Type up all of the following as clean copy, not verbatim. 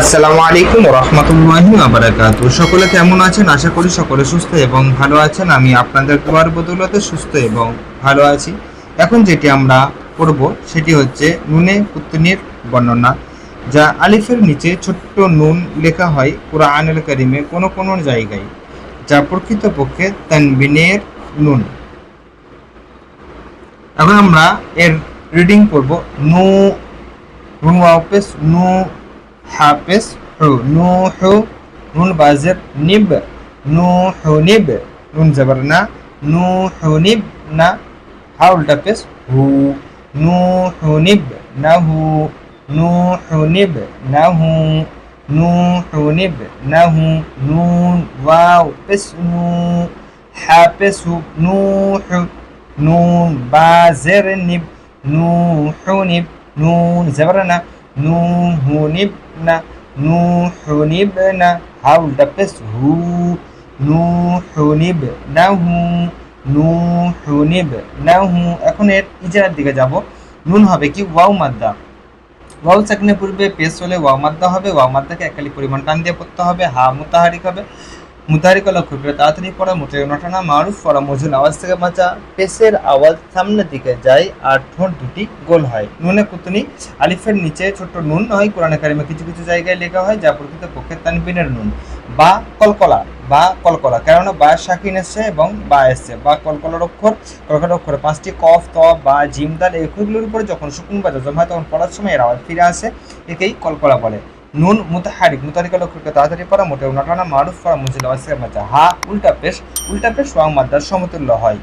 আসসালামু আলাইকুম ওয়া রাহমাতুল্লাহি ওয়া বারাকাতুহু। সকলে কেমন আছেন? আশা করি সকলে সুস্থ এবং ভালো আছেন। আমি আপনাদের দোয়ার বদৌলতে সুস্থ এবং ভালো আছি। এখন যেটি আমরা পড়ব সেটি হচ্ছে নুনে কুতুনির বর্ণনা, যা আলিফের নিচে ছোট্ট নুন লেখা হয় কুরআনুল কারীমে কোনো কোনো জায়গায়, যা প্রকৃতপক্ষে তানবিনের নুন। এখন আমরা এর রিডিং পড়ব। নু নুন ওয়াপেস নু হাফেজ হু নু হু নুন বাজের নিব নু হু নিব নুন জবর না নু হু নিব না হা উল্টা পেশ হু নু হু নিব না হু নু হু নিব না হু নু হু নিব না হু নুন ওয়াও পেশ নু হাফেজ হু নু হু নুন বাজের নিব নু হু নিব নুন জবর না নুহুনিবনা নুহুনিবনা হাউলটা পেশ হু নুহুনিবনাহু নুহুনিবনাহু। এখন এর ইজারার দিকে যাব। নুন হবে কি ওয়াও মাদ্দা, ওয়াও সাকিনের পূর্বে পেশ হলে ওয়াও মাদ্দা হবে। ওয়াও মাদ্দাকে একালি পরিমাণ টান দিয়ে পড়তে হবে। হা মুতাহারিক হবে। মুতাহারিক লক্ষ্য করে তাড়াতাড়ি পড়া, মোটে নটানা, মারুফ পড়া, মজুল আওয়াজ থেকে বাঁচা, পেশের আওয়াজ সামনের দিকে যায় আর ঠোঁট দুটি গোল হয়। নুনে কুতুনি আলিফের নিচে ছোট্ট নুন হয়, কোরআনে কারিমে কিছু কিছু জায়গায় লেখা হয়, যা প্রকৃতপক্ষে তানবিনের নুন। বা কলকলা, বা কলকলা, কেননা বা শাকিন এসছে এবং বা এসছে। বা কলকলার অক্ষর, কলকলার অক্ষরে পাঁচটি কফ, ত, বা, জিম, দাল এই অক্ষরগুলোর উপরে যখন সুকুন বা জজম হয় তখন পড়ার সময় এর আওয়াজ ফিরে আসে, একেই কলকলা বলে। নুন মুতাহারিক, মুতাহারিক লক্ষ্যকে তাড়াতাড়ি পড়া, মোটেও নটানা, মারুফ পড়া, মুজিল আওয়াজ থেকে বাঁচা। হা উল্টা পেশ ওয়াও মাদ্দার সমতুল্য হয়,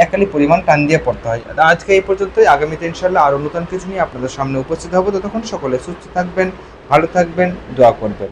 একালি পরিমাণ টান দিয়ে পড়তে হয়। আজকে এই পর্যন্তই। আগামীতে ইনশাআল্লাহ আরও নতুন কিছু নিয়ে আপনাদের সামনে উপস্থিত হবো। ততক্ষণ সকলে সুস্থ থাকবেন, ভালো থাকবেন, দোয়া করবেন।